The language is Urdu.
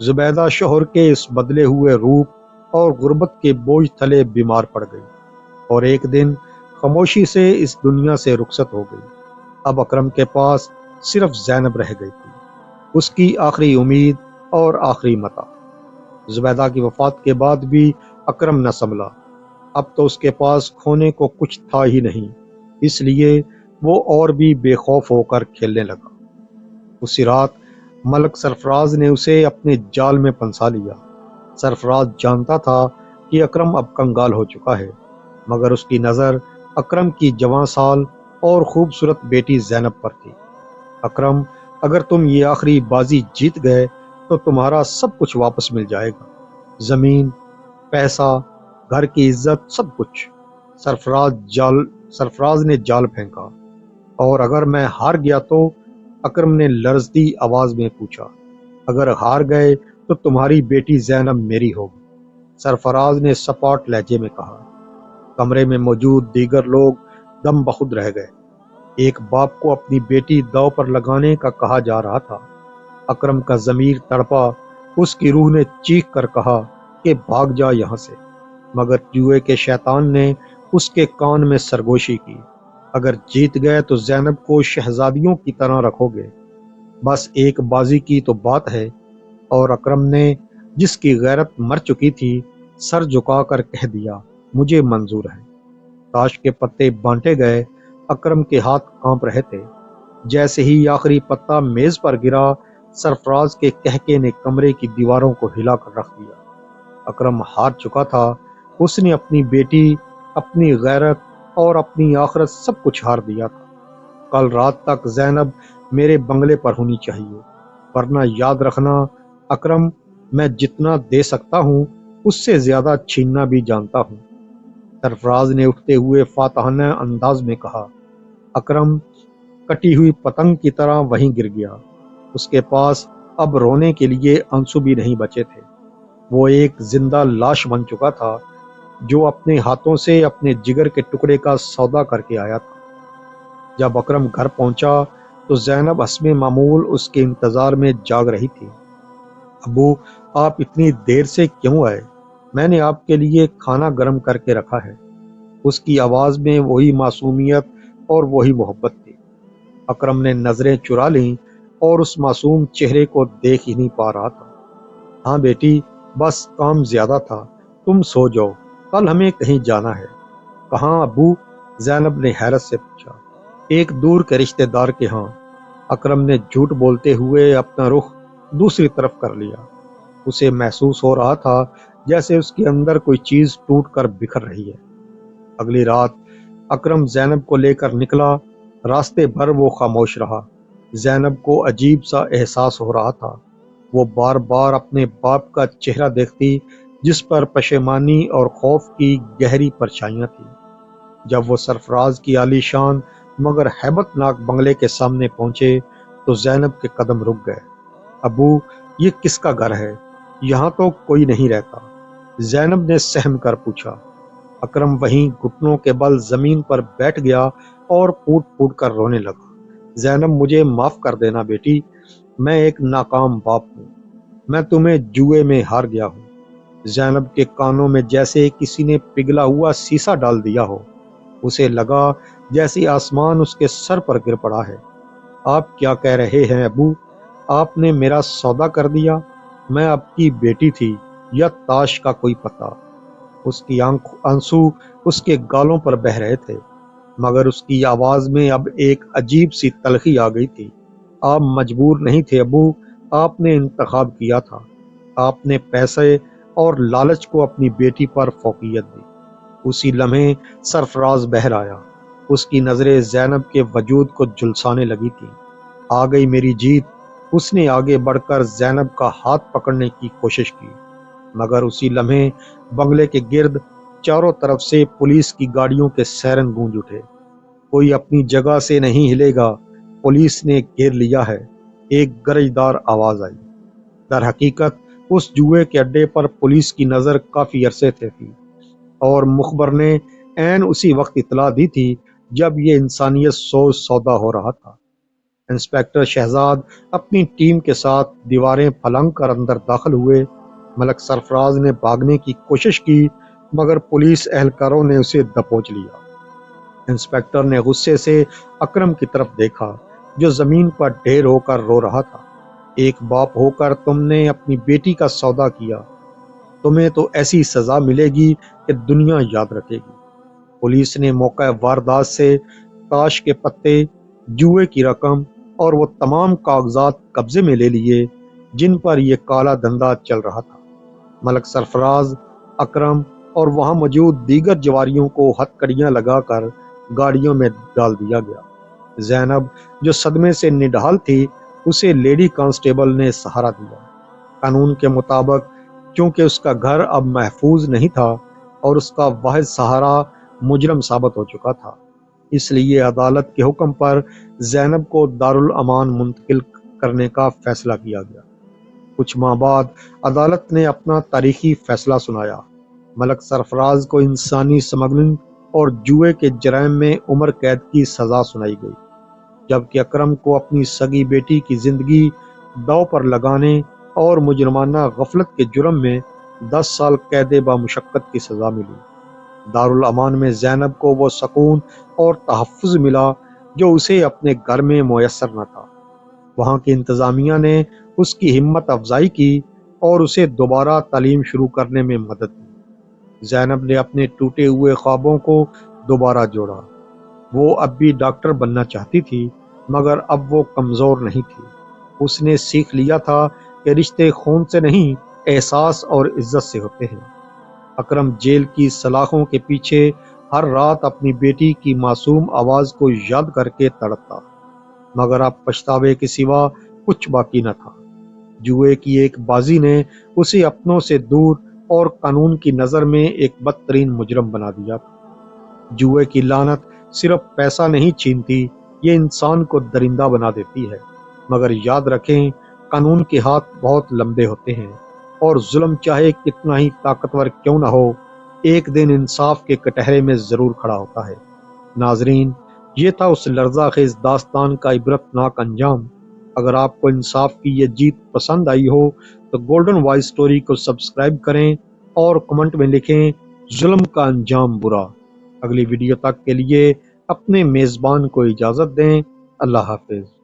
زبیدہ شوہر کے اس بدلے ہوئے روپ اور غربت کے بوجھ تلے بیمار پڑ گئی اور ایک دن خاموشی سے اس دنیا سے رخصت ہو گئی۔ اب اکرم کے پاس صرف زینب رہ گئی تھی، اس کی آخری امید اور آخری متاع۔ زبیدہ کی وفات کے بعد بھی اکرم نہ سنبھلا۔ اب تو اس کے پاس کھونے کو کچھ تھا ہی نہیں، اس لیے وہ اور بھی بے خوف ہو کر کھیلنے لگا۔ اسی رات ملک سرفراز نے اسے اپنے جال میں پنسا لیا۔ سرفراز جانتا تھا کہ اکرم اب کنگال ہو چکا ہے، مگر اس کی نظر اکرم کی جوان سال اور خوبصورت بیٹی زینب پر تھی۔ اکرم، اگر تم یہ آخری بازی جیت گئے تو تمہارا سب کچھ واپس مل جائے گا، زمین، پیسہ، گھر کی عزت، سب کچھ۔ سرفراز نے جال پھینکا۔ اور اگر میں ہار گیا تو؟ اکرم نے لرزتی آواز میں پوچھا۔ اگر ہار گئے تو تمہاری بیٹی زینب میری ہوگی، سرفراز نے سپاٹ لہجے میں کہا۔ کمرے میں موجود دیگر لوگ دم بخود رہ گئے۔ ایک باپ کو اپنی بیٹی داؤ پر لگانے کا کہا جا رہا تھا۔ اکرم کا ضمیر تڑپا، اس کی روح نے چیخ کر کہا کہ بھاگ جا یہاں سے، مگر جوئے کے شیطان نے اس کے کان میں سرگوشی کی۔ اگر جیت گئے تو زینب کو شہزادیوں کی طرح رکھو گے، بس ایک بازی کی تو بات ہے۔ اور اکرم نے، جس کی غیرت مر چکی تھی، سر جھکا کر کہہ دیا، مجھے منظور ہے۔ تاش کے پتے بانٹے گئے، اکرم کے ہاتھ کانپ رہے تھے۔ جیسے ہی آخری پتا میز پر گرا، سرفراز کے کہکے نے کمرے کی دیواروں کو ہلا کر رکھ دیا۔ اکرم ہار چکا تھا، اس نے اپنی بیٹی، اپنی غیرت اور اپنی آخرت سب کچھ ہار دیا تھا۔ کل رات تک زینب میرے بنگلے پر ہونی چاہیے، ورنہ یاد رکھنا اکرم، میں جتنا دے سکتا ہوں اس سے زیادہ چھیننا بھی جانتا ہوں، سرفراز نے اٹھتے ہوئے فاتحانہ انداز میں کہا۔ اکرم کٹی ہوئی پتنگ کی طرح وہیں گر گیا۔ اس کے پاس اب رونے کے لیے آنسو بھی نہیں بچے تھے۔ وہ ایک زندہ لاش بن چکا تھا جو اپنے ہاتھوں سے اپنے جگر کے ٹکڑے کا سودا کر کے آیا تھا۔ جب اکرم گھر پہنچا تو زینب حسب معمول اس کے انتظار میں جاگ رہی تھی۔ ابو، آپ اتنی دیر سے کیوں آئے؟ میں نے آپ کے لیے کھانا گرم کر کے رکھا ہے۔ اس کی آواز میں وہی معصومیت اور وہی محبت تھی۔ اکرم نے نظریں چرا لیں اور اس معصوم چہرے کو دیکھ ہی نہیں پا رہا تھا۔ ہاں بیٹی، بس کام زیادہ تھا، تم سو جاؤ، کل ہمیں کہیں جانا ہے۔ کہاں ابو؟ زینب نے حیرت سے پوچھا۔ ایک دور کے رشتہ دار کے ہاں، اکرم نے جھوٹ بولتے ہوئے اپنا رخ دوسری طرف کر لیا۔ اسے محسوس ہو رہا تھا جیسے اس کے اندر کوئی چیز ٹوٹ کر بکھر رہی ہے۔ اگلی رات اکرم زینب کو لے کر نکلا، راستے بھر وہ خاموش رہا۔ زینب کو عجیب سا احساس ہو رہا تھا۔ وہ بار بار اپنے باپ کا چہرہ دیکھتی جس پر پشیمانی اور خوف کی گہری پرچھائیاں تھیں۔ جب وہ سرفراز کی عالی شان مگر ہیبت ناک بنگلے کے سامنے پہنچے تو زینب کے قدم رک گئے۔ ابو، یہ کس کا گھر ہے؟ یہاں تو کوئی نہیں رہتا، زینب نے سہم کر پوچھا۔ اکرم وہیں گھٹنوں کے بل زمین پر بیٹھ گیا اور پھوٹ پھوٹ کر رونے لگا۔ زینب، مجھے معاف کر دینا بیٹی، میں ایک ناکام باپ ہوں، میں تمہیں جوئے میں ہار گیا ہوں۔ زینب کے کانوں میں جیسے کسی نے پگھلا ہوا سیسا ڈال دیا ہو۔ اسے لگا جیسے آسمان اس کے سر پر گر پڑا ہے۔ آپ کیا کہہ رہے ہیں ابو؟ آپ نے میرا سودا کر دیا؟ میں آپ کی بیٹی تھی یا تاش کا کوئی پتہ؟ اس کی آنسو اس کے گالوں پر بہہ رہے تھے، مگر اس کی آواز میں اب ایک عجیب سی تلخی آ گئی تھی۔ آپ مجبور نہیں تھے ابو، آپ نے انتخاب کیا تھا۔ آپ نے پیسے اور لالچ کو اپنی بیٹی پر فوقیت دی۔ اسی لمحے سرفراز بہر آیا، اس کی نظریں زینب کے وجود کو جھلسانے لگی تھی۔ آ گئی میری جیت۔ اس نے آگے بڑھ کر زینب کا ہاتھ پکڑنے کی کوشش کی، مگر اسی لمحے بنگلے کے گرد چاروں طرف سے پولیس کی گاڑیوں کے سائرن گونج اٹھے۔ کوئی اپنی جگہ سے نہیں ہلے گا، پولیس نے گھیر لیا ہے، ایک گرجدار آواز آئی۔ در حقیقت اس جوئے کے اڈے پر پولیس کی نظر کافی عرصے سے تھی، اور مخبر نے عین اسی وقت اطلاع دی تھی جب یہ انسانیت سوز سودا ہو رہا تھا۔ انسپیکٹر شہزاد اپنی ٹیم کے ساتھ دیواریں پھلانگ کر اندر داخل ہوئے۔ ملک سرفراز نے بھاگنے کی کوشش کی مگر پولیس اہلکاروں نے اسے دبوچ لیا۔ انسپیکٹر نے غصے سے اکرم کی طرف دیکھا جو زمین پر ڈھیر ہو کر رو رہا تھا۔ ایک باپ ہو کر تم نے اپنی بیٹی کا سودا کیا، تمہیں تو ایسی سزا ملے گی کہ دنیا یاد رکھے گی۔ پولیس نے موقع واردات سے تاش کے پتے، جوئے کی رقم اور وہ تمام کاغذات قبضے میں لے لیے جن پر یہ کالا دھندا چل رہا تھا۔ ملک سرفراز، اکرم اور وہاں موجود دیگر جواریوں کو ہتھ کڑیاں لگا کر گاڑیوں میں ڈال دیا گیا۔ زینب جو صدمے سے نڈھال تھی اسے لیڈی کانسٹیبل نے سہارا دیا۔ قانون کے مطابق چونکہ اس کا گھر اب محفوظ نہیں تھا اور اس کا واحد سہارا مجرم ثابت ہو چکا تھا، اس لیے عدالت کے حکم پر زینب کو دارالامان منتقل کرنے کا فیصلہ کیا گیا۔ کچھ ماہ بعد عدالت نے اپنا تاریخی فیصلہ سنایا۔ ملک سرفراز کو انسانی سمگلنگ اور جوئے کے جرائم میں عمر قید کی سزا سنائی گئی، جبکہ اکرم کو اپنی سگی بیٹی کی زندگی داؤ پر لگانے اور مجرمانہ غفلت کے جرم میں 10 سال قید بامشقت کی سزا ملی۔ دارالامان میں زینب کو وہ سکون اور تحفظ ملا جو اسے اپنے گھر میں میسر نہ تھا۔ وہاں کی انتظامیہ نے اس کی ہمت افزائی کی اور اسے دوبارہ تعلیم شروع کرنے میں مدد کی۔ زینب نے اپنے ٹوٹے ہوئے خوابوں کو دوبارہ جوڑا۔ وہ اب بھی ڈاکٹر بننا چاہتی تھی مگر اب وہ کمزور نہیں تھی۔ اس نے سیکھ لیا تھا کہ رشتے خون سے نہیں، احساس اور عزت سے ہوتے ہیں۔ اکرم جیل کی سلاخوں کے پیچھے ہر رات اپنی بیٹی کی معصوم آواز کو یاد کر کے تڑپتا، مگر اب پچھتاوے کے سوا کچھ باقی نہ تھا۔ جوئے کی ایک بازی نے اسے اپنوں سے دور اور قانون کی نظر میں ایک بدترین مجرم بنا دیا تھا۔ جوئے کی لعنت صرف پیسہ نہیں چھینتی، یہ انسان کو درندہ بنا دیتی ہے۔ مگر یاد رکھیں، قانون کے ہاتھ بہت لمبے ہوتے ہیں اور ظلم چاہے کتنا ہی طاقتور کیوں نہ ہو، ایک دن انصاف کے کٹہرے میں ضرور کھڑا ہوتا ہے۔ ناظرین، یہ تھا اس لرزہ خیز داستان کا عبرتناک انجام۔ اگر آپ کو انصاف کی یہ جیت پسند آئی ہو تو گولڈن وائس سٹوری کو سبسکرائب کریں اور کمنٹ میں لکھیں ظلم کا انجام برا۔ اگلی ویڈیو تک کے لیے اپنے میزبان کو اجازت دیں۔ اللہ حافظ۔